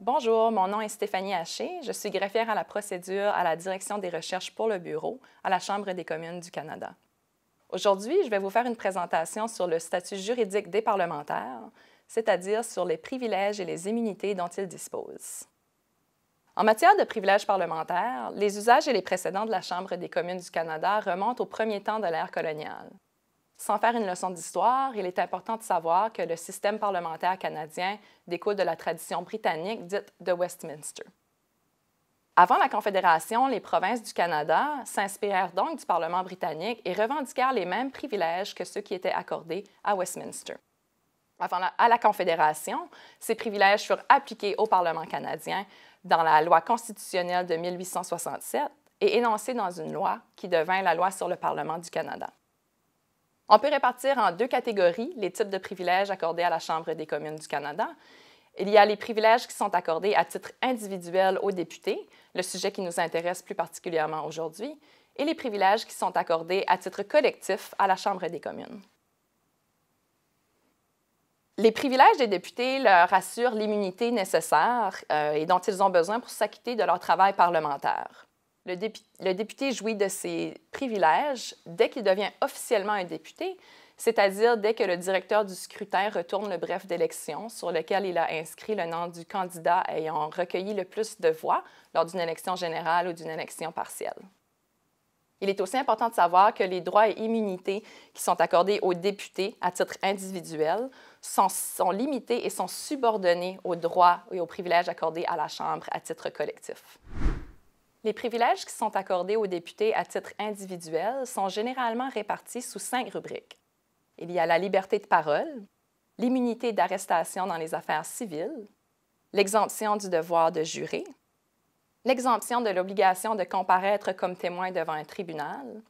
Bonjour, mon nom est Stéphanie Haché. Je suis greffière à la procédure à la Direction des recherches pour le bureau à la Chambre des communes du Canada. Aujourd'hui, je vais vous faire une présentation sur le statut juridique des parlementaires, c'est-à-dire sur les privilèges et les immunités dont ils disposent. En matière de privilèges parlementaires, les usages et les précédents de la Chambre des communes du Canada remontent au premier temps de l'ère coloniale. Sans faire une leçon d'histoire, il est important de savoir que le système parlementaire canadien découle de la tradition britannique dite de Westminster. Avant la Confédération, les provinces du Canada s'inspirèrent donc du Parlement britannique et revendiquèrent les mêmes privilèges que ceux qui étaient accordés à Westminster. À la Confédération, ces privilèges furent appliqués au Parlement canadien dans la loi constitutionnelle de 1867 et énoncés dans une loi qui devint la Loi sur le Parlement du Canada. On peut répartir en deux catégories les types de privilèges accordés à la Chambre des communes du Canada. Il y a les privilèges qui sont accordés à titre individuel aux députés, le sujet qui nous intéresse plus particulièrement aujourd'hui, et les privilèges qui sont accordés à titre collectif à la Chambre des communes. Les privilèges des députés leur assurent l'immunité nécessaire et dont ils ont besoin pour s'acquitter de leur travail parlementaire. Le député jouit de ses privilèges dès qu'il devient officiellement un député, c'est-à-dire dès que le directeur du scrutin retourne le bref d'élection sur lequel il a inscrit le nom du candidat ayant recueilli le plus de voix lors d'une élection générale ou d'une élection partielle. Il est aussi important de savoir que les droits et immunités qui sont accordés aux députés à titre individuel sont limités et sont subordonnés aux droits et aux privilèges accordés à la Chambre à titre collectif. Les privilèges qui sont accordés aux députés à titre individuel sont généralement répartis sous 5 rubriques. Il y a la liberté de parole, l'immunité d'arrestation dans les affaires civiles, l'exemption du devoir de jurer, l'exemption de l'obligation de comparaître comme témoin devant un tribunal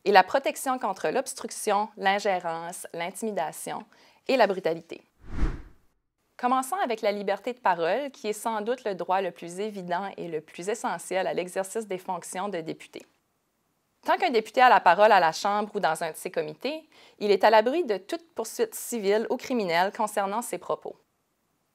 et la protection contre l'obstruction, l'ingérence, l'intimidation et la brutalité. Commençons avec la liberté de parole, qui est sans doute le droit le plus évident et le plus essentiel à l'exercice des fonctions de député. Tant qu'un député a la parole à la Chambre ou dans un de ses comités, il est à l'abri de toute poursuite civile ou criminelle concernant ses propos.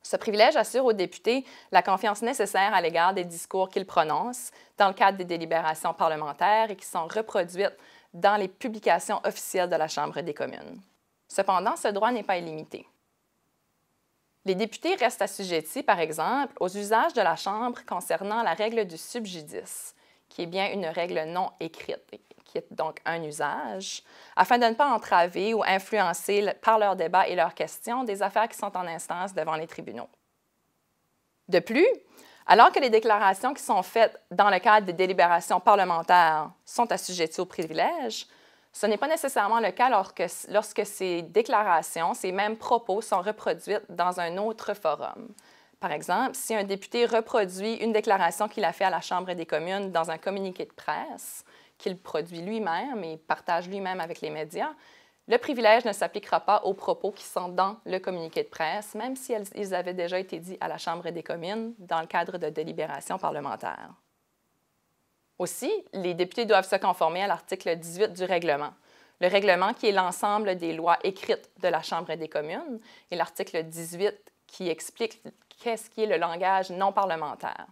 Ce privilège assure aux députés la confiance nécessaire à l'égard des discours qu'ils prononcent dans le cadre des délibérations parlementaires et qui sont reproduites dans les publications officielles de la Chambre des communes. Cependant, ce droit n'est pas illimité. Les députés restent assujettis, par exemple, aux usages de la Chambre concernant la règle du subjudice, qui est bien une règle non écrite, qui est donc un usage, afin de ne pas entraver ou influencer par leurs débats et leurs questions des affaires qui sont en instance devant les tribunaux. De plus, alors que les déclarations qui sont faites dans le cadre des délibérations parlementaires sont assujetties aux privilèges, ce n'est pas nécessairement le cas lorsque ces déclarations, ces mêmes propos sont reproduits dans un autre forum. Par exemple, si un député reproduit une déclaration qu'il a faite à la Chambre des communes dans un communiqué de presse, qu'il produit lui-même et partage lui-même avec les médias, le privilège ne s'appliquera pas aux propos qui sont dans le communiqué de presse, même si ils avaient déjà été dits à la Chambre des communes dans le cadre de délibérations parlementaires. Aussi, les députés doivent se conformer à l'article 18 du règlement. Le règlement qui est l'ensemble des lois écrites de la Chambre des communes et l'article 18 qui explique qu'est-ce qui est le langage non parlementaire.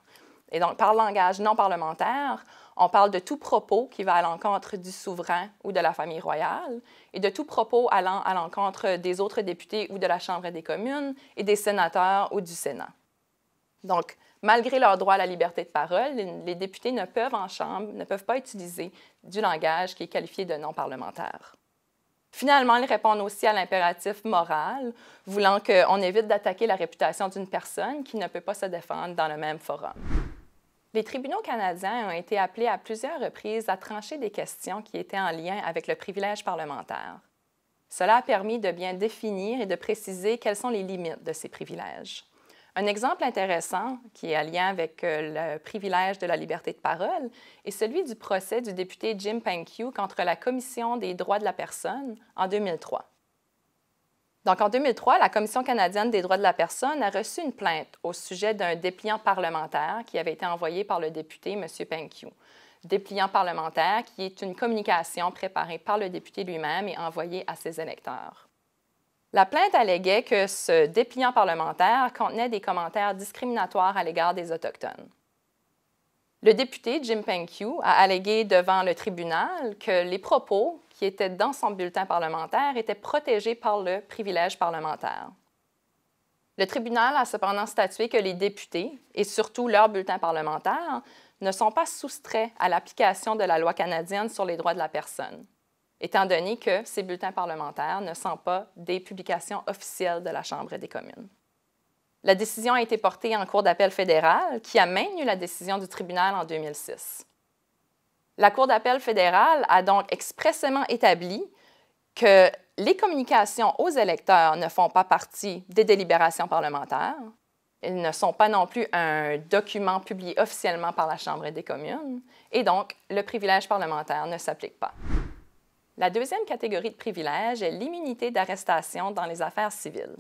Et donc, par langage non parlementaire, on parle de tout propos qui va à l'encontre du souverain ou de la famille royale et de tout propos allant à l'encontre des autres députés ou de la Chambre des communes et des sénateurs ou du Sénat. Donc, malgré leur droit à la liberté de parole, les députés ne peuvent pas utiliser du langage qui est qualifié de non parlementaire. Finalement, ils répondent aussi à l'impératif moral, voulant qu'on évite d'attaquer la réputation d'une personne qui ne peut pas se défendre dans le même forum. Les tribunaux canadiens ont été appelés à plusieurs reprises à trancher des questions qui étaient en lien avec le privilège parlementaire. Cela a permis de bien définir et de préciser quelles sont les limites de ces privilèges. Un exemple intéressant qui est en lien avec le privilège de la liberté de parole est celui du procès du député Jim Penkew contre la Commission des droits de la personne en 2003. Donc, en 2003, la Commission canadienne des droits de la personne a reçu une plainte au sujet d'un dépliant parlementaire qui avait été envoyé par le député M. Penkew. Dépliant parlementaire qui est une communication préparée par le député lui-même et envoyée à ses électeurs. La plainte alléguait que ce dépliant parlementaire contenait des commentaires discriminatoires à l'égard des Autochtones. Le député Jim Penkew a allégué devant le tribunal que les propos qui étaient dans son bulletin parlementaire étaient protégés par le privilège parlementaire. Le tribunal a cependant statué que les députés, et surtout leurs bulletins parlementaires, ne sont pas soustraits à l'application de la loi canadienne sur les droits de la personne, étant donné que ces bulletins parlementaires ne sont pas des publications officielles de la Chambre des communes. La décision a été portée en Cour d'appel fédérale, qui a maintenu la décision du tribunal en 2006. La Cour d'appel fédérale a donc expressément établi que les communications aux électeurs ne font pas partie des délibérations parlementaires. Elles ne sont pas non plus un document publié officiellement par la Chambre des communes, et donc le privilège parlementaire ne s'applique pas. La deuxième catégorie de privilège est l'immunité d'arrestation dans les affaires civiles.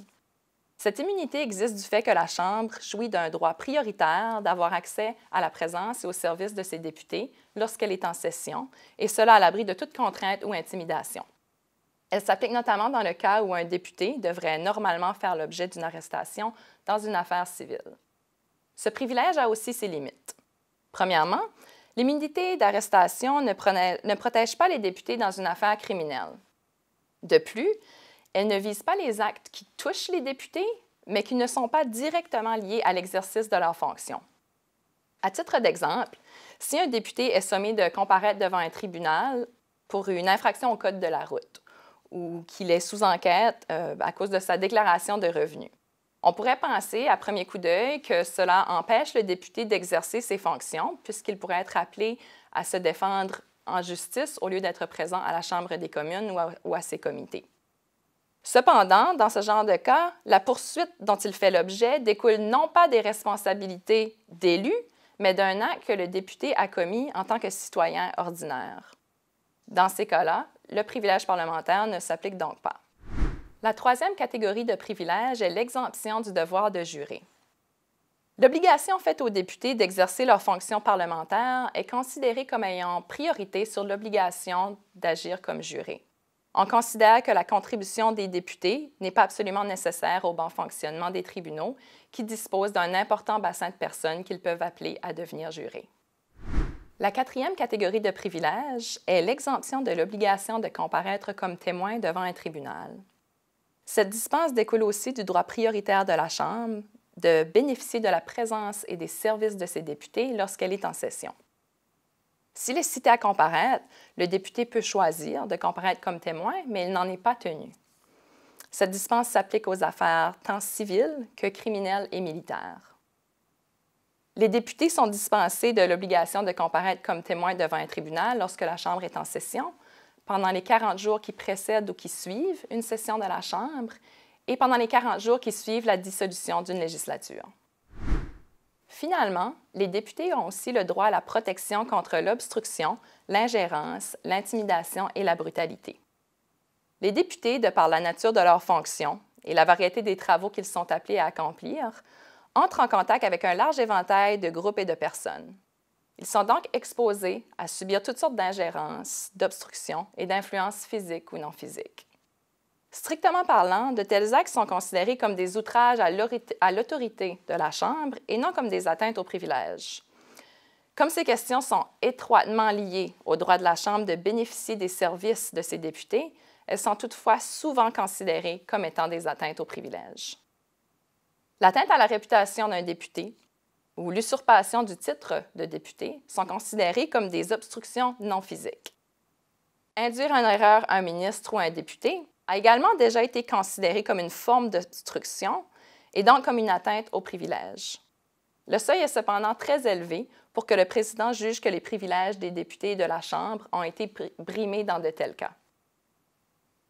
Cette immunité existe du fait que la Chambre jouit d'un droit prioritaire d'avoir accès à la présence et au service de ses députés lorsqu'elle est en session, et cela à l'abri de toute contrainte ou intimidation. Elle s'applique notamment dans le cas où un député devrait normalement faire l'objet d'une arrestation dans une affaire civile. Ce privilège a aussi ses limites. Premièrement, l'immunité d'arrestation ne protège pas les députés dans une affaire criminelle. De plus, elle ne vise pas les actes qui touchent les députés, mais qui ne sont pas directement liés à l'exercice de leurs fonctions. À titre d'exemple, si un député est sommé de comparaître devant un tribunal pour une infraction au code de la route ou qu'il est sous enquête à cause de sa déclaration de revenus, on pourrait penser à premier coup d'œil que cela empêche le député d'exercer ses fonctions puisqu'il pourrait être appelé à se défendre en justice au lieu d'être présent à la Chambre des communes ou à ses comités. Cependant, dans ce genre de cas, la poursuite dont il fait l'objet découle non pas des responsabilités d'élu, mais d'un acte que le député a commis en tant que citoyen ordinaire. Dans ces cas-là, le privilège parlementaire ne s'applique donc pas. La troisième catégorie de privilèges est l'exemption du devoir de jurer. L'obligation faite aux députés d'exercer leurs fonctions parlementaires est considérée comme ayant priorité sur l'obligation d'agir comme juré. On considère que la contribution des députés n'est pas absolument nécessaire au bon fonctionnement des tribunaux qui disposent d'un important bassin de personnes qu'ils peuvent appeler à devenir jurés. La quatrième catégorie de privilèges est l'exemption de l'obligation de comparaître comme témoin devant un tribunal. Cette dispense découle aussi du droit prioritaire de la Chambre de bénéficier de la présence et des services de ses députés lorsqu'elle est en session. S'il est cité à comparaître, le député peut choisir de comparaître comme témoin, mais il n'en est pas tenu. Cette dispense s'applique aux affaires tant civiles que criminelles et militaires. Les députés sont dispensés de l'obligation de comparaître comme témoin devant un tribunal lorsque la Chambre est en session, pendant les 40 jours qui précèdent ou qui suivent une session de la Chambre et pendant les 40 jours qui suivent la dissolution d'une législature. Finalement, les députés ont aussi le droit à la protection contre l'obstruction, l'ingérence, l'intimidation et la brutalité. Les députés, de par la nature de leurs fonctions et la variété des travaux qu'ils sont appelés à accomplir, entrent en contact avec un large éventail de groupes et de personnes. Ils sont donc exposés à subir toutes sortes d'ingérences, d'obstructions et d'influences physiques ou non physiques. Strictement parlant, de tels actes sont considérés comme des outrages à l'autorité de la Chambre et non comme des atteintes aux privilèges. Comme ces questions sont étroitement liées au droit de la Chambre de bénéficier des services de ses députés, elles sont toutefois souvent considérées comme étant des atteintes aux privilèges. L'atteinte à la réputation d'un député ou l'usurpation du titre de député sont considérées comme des obstructions non physiques. Induire en erreur un ministre ou un député a également déjà été considéré comme une forme d'obstruction et donc comme une atteinte aux privilèges. Le seuil est cependant très élevé pour que le président juge que les privilèges des députés et de la Chambre ont été brimés dans de tels cas.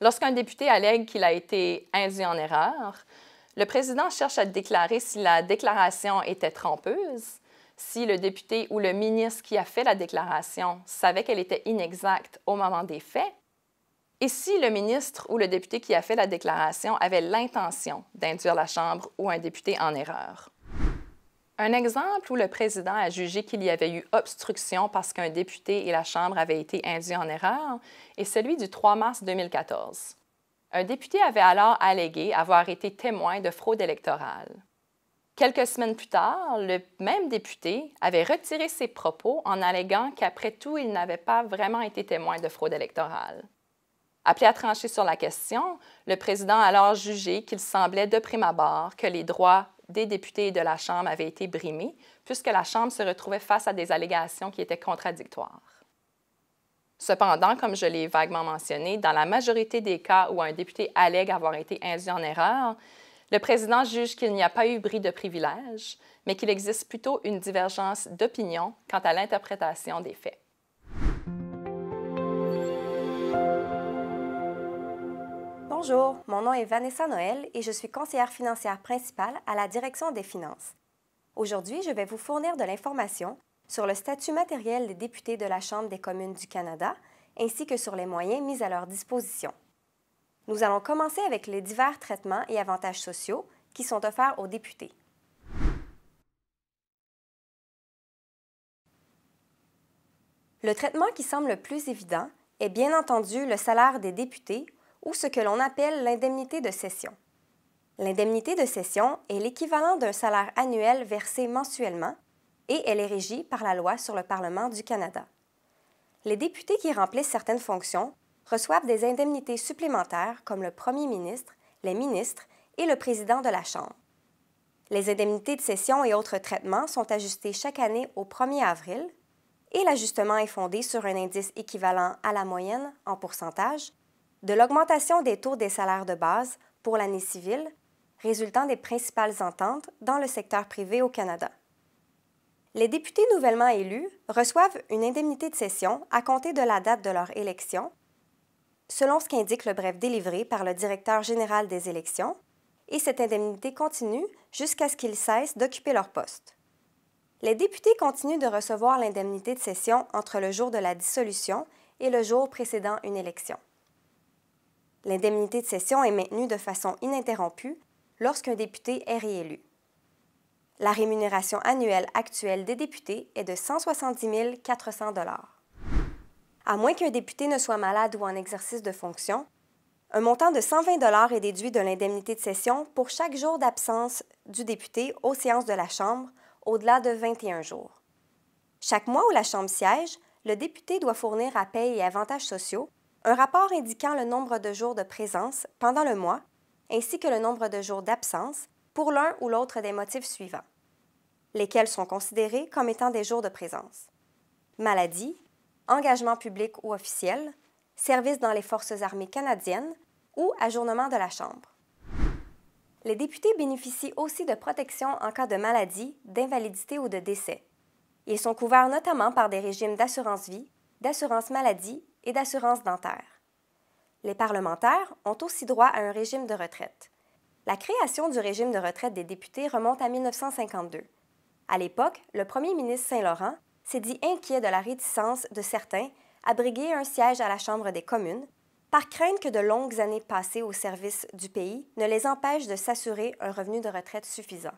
Lorsqu'un député allègue qu'il a été induit en erreur, le président cherche à déclarer si la déclaration était trompeuse, si le député ou le ministre qui a fait la déclaration savait qu'elle était inexacte au moment des faits, et si le ministre ou le député qui a fait la déclaration avait l'intention d'induire la Chambre ou un député en erreur. Un exemple où le président a jugé qu'il y avait eu obstruction parce qu'un député et la Chambre avaient été induits en erreur est celui du 3 mars 2014. Un député avait alors allégué avoir été témoin de fraude électorale. Quelques semaines plus tard, le même député avait retiré ses propos en alléguant qu'après tout, il n'avait pas vraiment été témoin de fraude électorale. Appelé à trancher sur la question, le président a alors jugé qu'il semblait de prime abord que les droits des députés et de la Chambre avaient été brimés, puisque la Chambre se retrouvait face à des allégations qui étaient contradictoires. Cependant, comme je l'ai vaguement mentionné, dans la majorité des cas où un député allègue avoir été induit en erreur, le président juge qu'il n'y a pas eu bris de privilège, mais qu'il existe plutôt une divergence d'opinion quant à l'interprétation des faits. Bonjour, mon nom est Vanessa Noël et je suis conseillère financière principale à la Direction des finances. Aujourd'hui, je vais vous fournir de l'information sur le statut matériel des députés de la Chambre des communes du Canada ainsi que sur les moyens mis à leur disposition. Nous allons commencer avec les divers traitements et avantages sociaux qui sont offerts aux députés. Le traitement qui semble le plus évident est bien entendu le salaire des députés ou ce que l'on appelle l'indemnité de session. L'indemnité de session est l'équivalent d'un salaire annuel versé mensuellement et elle est régie par la loi sur le Parlement du Canada. Les députés qui remplissent certaines fonctions reçoivent des indemnités supplémentaires comme le premier ministre, les ministres et le président de la Chambre. Les indemnités de session et autres traitements sont ajustés chaque année au 1er avril et l'ajustement est fondé sur un indice équivalent à la moyenne en pourcentage de l'augmentation des taux des salaires de base pour l'année civile résultant des principales ententes dans le secteur privé au Canada. Les députés nouvellement élus reçoivent une indemnité de session à compter de la date de leur élection, selon ce qu'indique le bref délivré par le directeur général des élections, et cette indemnité continue jusqu'à ce qu'ils cessent d'occuper leur poste. Les députés continuent de recevoir l'indemnité de session entre le jour de la dissolution et le jour précédant une élection. L'indemnité de session est maintenue de façon ininterrompue lorsqu'un député est réélu. La rémunération annuelle actuelle des députés est de 170 400 $. À moins qu'un député ne soit malade ou en exercice de fonction, un montant de 120 $ est déduit de l'indemnité de session pour chaque jour d'absence du député aux séances de la Chambre au-delà de 21 jours. Chaque mois où la Chambre siège, le député doit fournir à Paye et avantages sociaux un rapport indiquant le nombre de jours de présence pendant le mois ainsi que le nombre de jours d'absence pour l'un ou l'autre des motifs suivants, lesquels sont considérés comme étant des jours de présence: maladie, engagement public ou officiel, service dans les Forces armées canadiennes ou ajournement de la Chambre. Les députés bénéficient aussi de protection en cas de maladie, d'invalidité ou de décès. Ils sont couverts notamment par des régimes d'assurance vie, d'assurance maladie et d'assurance dentaire. Les parlementaires ont aussi droit à un régime de retraite. La création du régime de retraite des députés remonte à 1952. À l'époque, le premier ministre Saint-Laurent s'est dit inquiet de la réticence de certains à briguer un siège à la Chambre des communes, par crainte que de longues années passées au service du pays ne les empêchent de s'assurer un revenu de retraite suffisant.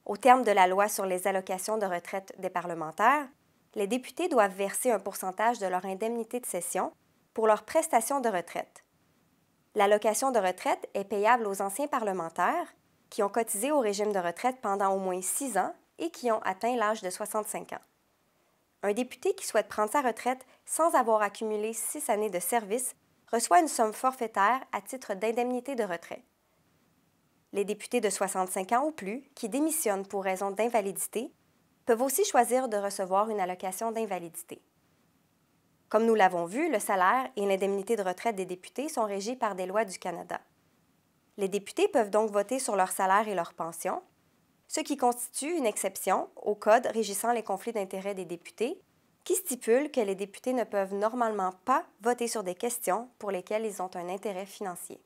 Au terme de la loi sur les allocations de retraite des parlementaires, les députés doivent verser un pourcentage de leur indemnité de session pour leurs prestations de retraite. L'allocation de retraite est payable aux anciens parlementaires qui ont cotisé au régime de retraite pendant au moins 6 ans et qui ont atteint l'âge de 65 ans. Un député qui souhaite prendre sa retraite sans avoir accumulé 6 années de service reçoit une somme forfaitaire à titre d'indemnité de retrait. Les députés de 65 ans ou plus qui démissionnent pour raison d'invalidité peuvent aussi choisir de recevoir une allocation d'invalidité. Comme nous l'avons vu, le salaire et l'indemnité de retraite des députés sont régis par des lois du Canada. Les députés peuvent donc voter sur leur salaire et leur pension, ce qui constitue une exception au Code régissant les conflits d'intérêts des députés, qui stipule que les députés ne peuvent normalement pas voter sur des questions pour lesquelles ils ont un intérêt financier.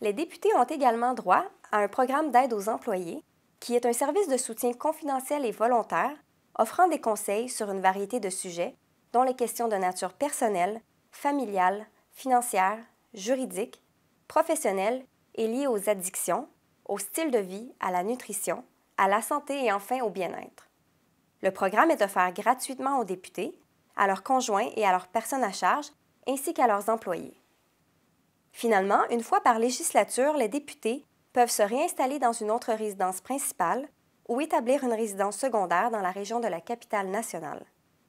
Les députés ont également droit à un programme d'aide aux employés, qui est un service de soutien confidentiel et volontaire, offrant des conseils sur une variété de sujets, dont les questions de nature personnelle, familiale, financière, juridique, professionnelle et liées aux addictions, au style de vie, à la nutrition, à la santé et enfin au bien-être. Le programme est offert gratuitement aux députés, à leurs conjoints et à leurs personnes à charge, ainsi qu'à leurs employés. Finalement, une fois par législature, les députés peuvent se réinstaller dans une autre résidence principale ou établir une résidence secondaire dans la région de la capitale nationale,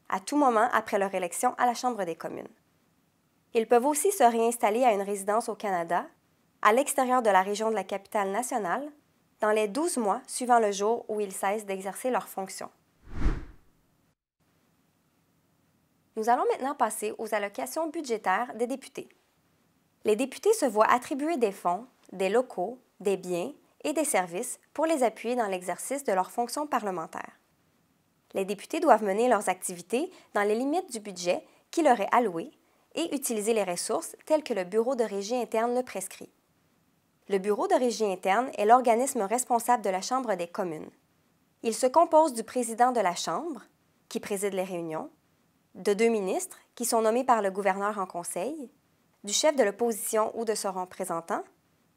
à tout moment après leur élection à la Chambre des communes. Ils peuvent aussi se réinstaller à une résidence au Canada, à l'extérieur de la région de la capitale nationale, dans les 12 mois suivant le jour où ils cessent d'exercer leurs fonctions. Nous allons maintenant passer aux allocations budgétaires des députés. Les députés se voient attribuer des fonds, des locaux, des biens et des services pour les appuyer dans l'exercice de leurs fonctions parlementaires. Les députés doivent mener leurs activités dans les limites du budget qui leur est alloué et utiliser les ressources telles que le Bureau de régie interne le prescrit. Le Bureau de régie interne est l'organisme responsable de la Chambre des communes. Il se compose du président de la Chambre, qui préside les réunions, de 2 ministres, qui sont nommés par le gouverneur en conseil, du chef de l'opposition ou de son représentant,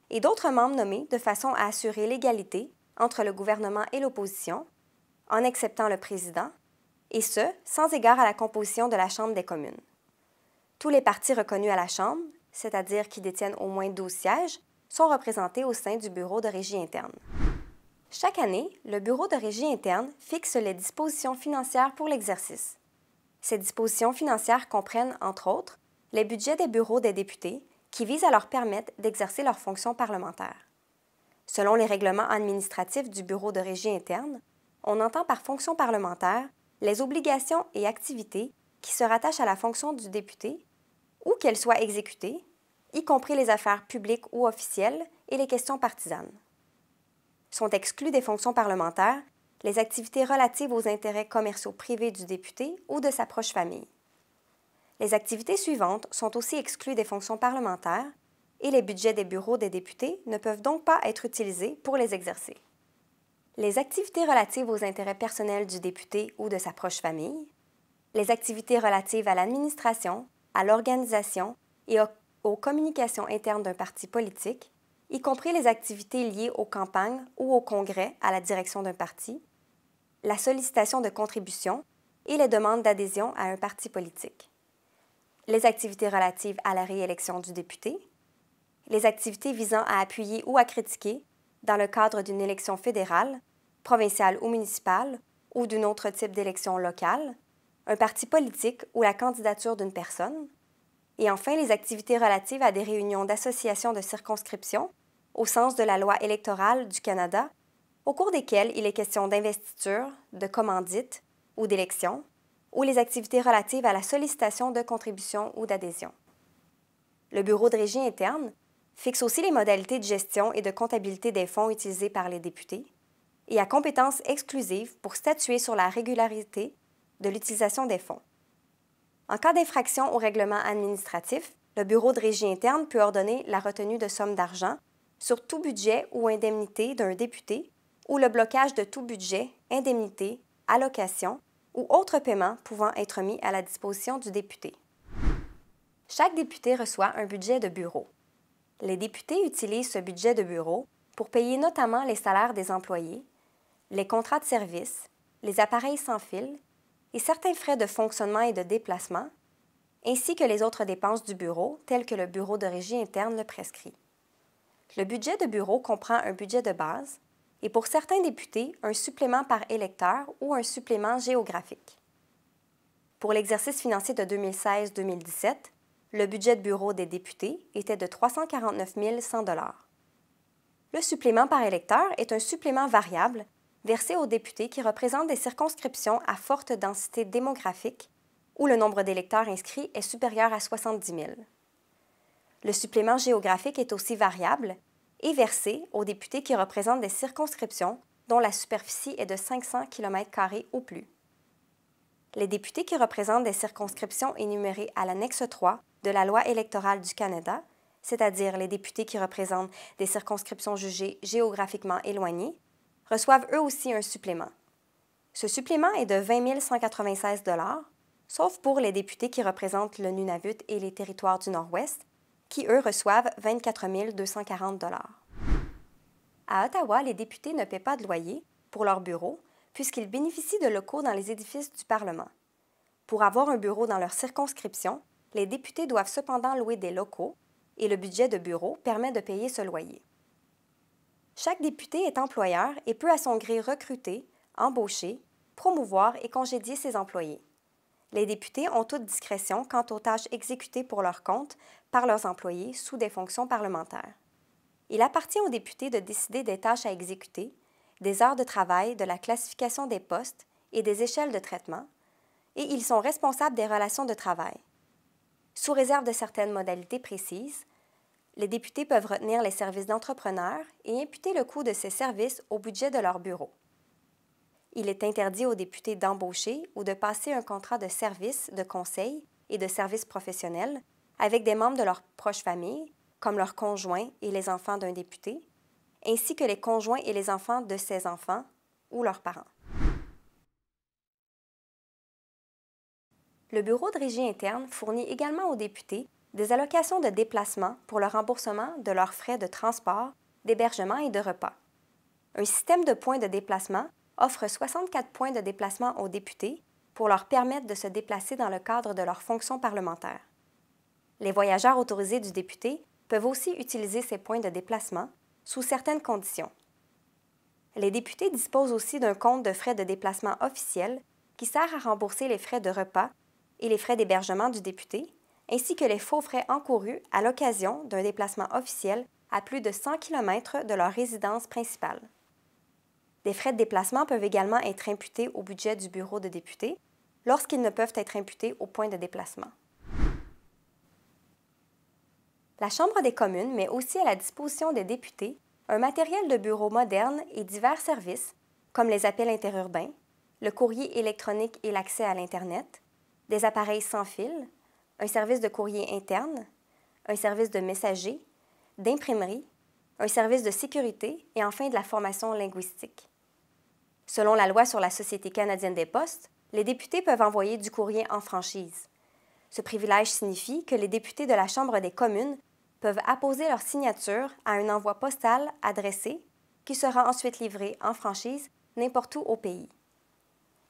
et d'autres membres nommés de façon à assurer l'égalité entre le gouvernement et l'opposition, en acceptant le président, et ce, sans égard à la composition de la Chambre des communes. Tous les partis reconnus à la Chambre, c'est-à-dire qui détiennent au moins 12 sièges, sont représentés au sein du Bureau de régie interne. Chaque année, le Bureau de régie interne fixe les dispositions financières pour l'exercice. Ces dispositions financières comprennent, entre autres, les budgets des bureaux des députés qui visent à leur permettre d'exercer leurs fonctions parlementaires. Selon les règlements administratifs du Bureau de régie interne, on entend par fonction parlementaire les obligations et activités qui se rattachent à la fonction du député ou qu'elles soient exécutées, y compris les affaires publiques ou officielles et les questions partisanes. Sont exclues des fonctions parlementaires les activités relatives aux intérêts commerciaux privés du député ou de sa proche famille. Les activités suivantes sont aussi exclues des fonctions parlementaires et les budgets des bureaux des députés ne peuvent donc pas être utilisés pour les exercer. Les activités relatives aux intérêts personnels du député ou de sa proche famille, les activités relatives à l'administration, à l'organisation et aux communications internes d'un parti politique, y compris les activités liées aux campagnes ou au congrès à la direction d'un parti, la sollicitation de contributions et les demandes d'adhésion à un parti politique, les activités relatives à la réélection du député, les activités visant à appuyer ou à critiquer, dans le cadre d'une élection fédérale, provinciale ou municipale, ou d'un autre type d'élection locale, un parti politique ou la candidature d'une personne, et enfin les activités relatives à des réunions d'associations de circonscription, au sens de la loi électorale du Canada, au cours desquelles il est question d'investiture, de commandite ou d'élection, ou les activités relatives à la sollicitation de contributions ou d'adhésion. Le Bureau de régie interne fixe aussi les modalités de gestion et de comptabilité des fonds utilisés par les députés et a compétence exclusive pour statuer sur la régularité de l'utilisation des fonds. En cas d'infraction au règlement administratif, le Bureau de régie interne peut ordonner la retenue de sommes d'argent sur tout budget ou indemnité d'un député ou le blocage de tout budget, indemnité, allocation ou autre paiement pouvant être mis à la disposition du député. Chaque député reçoit un budget de bureau. Les députés utilisent ce budget de bureau pour payer notamment les salaires des employés, les contrats de service, les appareils sans fil et certains frais de fonctionnement et de déplacement, ainsi que les autres dépenses du bureau, telles que le Bureau de régie interne le prescrit. Le budget de bureau comprend un budget de base et pour certains députés, un supplément par électeur ou un supplément géographique. Pour l'exercice financier de 2016-2017, le budget de bureau des députés était de 349 100 $. Le supplément par électeur est un supplément variable versé aux députés qui représentent des circonscriptions à forte densité démographique où le nombre d'électeurs inscrits est supérieur à 70 000. Le supplément géographique est aussi variable et versé aux députés qui représentent des circonscriptions dont la superficie est de 500 km² ou plus. Les députés qui représentent des circonscriptions énumérées à l'annexe 3 de la loi électorale du Canada, c'est-à-dire les députés qui représentent des circonscriptions jugées géographiquement éloignées, reçoivent eux aussi un supplément. Ce supplément est de 20 196 $, sauf pour les députés qui représentent le Nunavut et les territoires du Nord-Ouest, qui, eux, reçoivent 24 240 $. À Ottawa, les députés ne paient pas de loyer pour leur bureau puisqu'ils bénéficient de locaux dans les édifices du Parlement. Pour avoir un bureau dans leur circonscription, les députés doivent cependant louer des locaux et le budget de bureau permet de payer ce loyer. Chaque député est employeur et peut à son gré recruter, embaucher, promouvoir et congédier ses employés. Les députés ont toute discrétion quant aux tâches exécutées pour leur compte par leurs employés sous des fonctions parlementaires. Il appartient aux députés de décider des tâches à exécuter, des heures de travail, de la classification des postes et des échelles de traitement, et ils sont responsables des relations de travail. Sous réserve de certaines modalités précises, les députés peuvent retenir les services d'entrepreneurs et imputer le coût de ces services au budget de leur bureau. Il est interdit aux députés d'embaucher ou de passer un contrat de service, de conseil et de service professionnel avec des membres de leur proche famille, comme leurs conjoints et les enfants d'un député, ainsi que les conjoints et les enfants de ses enfants ou leurs parents. Le Bureau de régie interne fournit également aux députés des allocations de déplacement pour le remboursement de leurs frais de transport, d'hébergement et de repas. Un système de points de déplacement offre 64 points de déplacement aux députés pour leur permettre de se déplacer dans le cadre de leurs fonctions parlementaires. Les voyageurs autorisés du député peuvent aussi utiliser ces points de déplacement sous certaines conditions. Les députés disposent aussi d'un compte de frais de déplacement officiel qui sert à rembourser les frais de repas et les frais d'hébergement du député, ainsi que les faux frais encourus à l'occasion d'un déplacement officiel à plus de 100 km de leur résidence principale. Des frais de déplacement peuvent également être imputés au budget du bureau de députés lorsqu'ils ne peuvent être imputés au point de déplacement. La Chambre des communes met aussi à la disposition des députés un matériel de bureau moderne et divers services, comme les appels interurbains, le courrier électronique et l'accès à l'Internet, des appareils sans fil, un service de courrier interne, un service de messager, d'imprimerie, un service de sécurité et enfin de la formation linguistique. Selon la loi sur la Société canadienne des postes, les députés peuvent envoyer du courrier en franchise. Ce privilège signifie que les députés de la Chambre des communes peuvent apposer leur signature à un envoi postal adressé qui sera ensuite livré en franchise n'importe où au pays.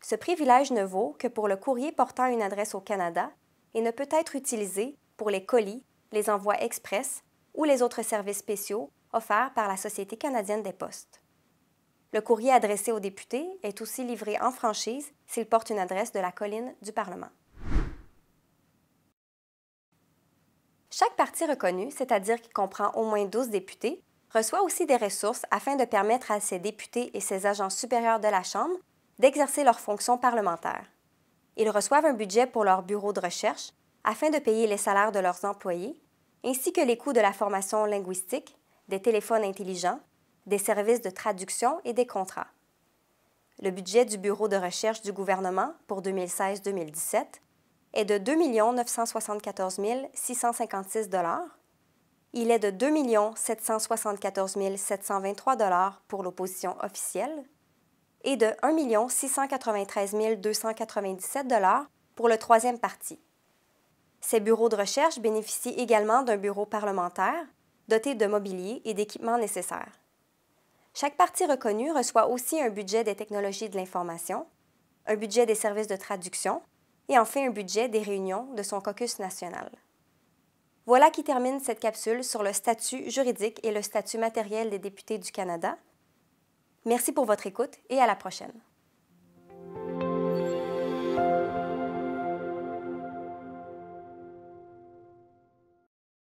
Ce privilège ne vaut que pour le courrier portant une adresse au Canada et ne peut être utilisé pour les colis, les envois express ou les autres services spéciaux offerts par la Société canadienne des postes. Le courrier adressé aux députés est aussi livré en franchise s'il porte une adresse de la colline du Parlement. Chaque parti reconnu, c'est-à-dire qui comprend au moins 12 députés, reçoit aussi des ressources afin de permettre à ses députés et ses agents supérieurs de la Chambre d'exercer leurs fonctions parlementaires. Ils reçoivent un budget pour leur bureau de recherche afin de payer les salaires de leurs employés, ainsi que les coûts de la formation linguistique, des téléphones intelligents, des services de traduction et des contrats. Le budget du Bureau de recherche du gouvernement pour 2016-2017 est de 2 974 656 $. Il est de 2 774 723 $ pour l'opposition officielle et de 1 693 297 $ pour le troisième parti. Ces bureaux de recherche bénéficient également d'un bureau parlementaire doté de mobilier et d'équipements nécessaires. Chaque parti reconnu reçoit aussi un budget des technologies de l'information, un budget des services de traduction et enfin un budget des réunions de son caucus national. Voilà qui termine cette capsule sur le statut juridique et le statut matériel des députés du Canada. Merci pour votre écoute et à la prochaine.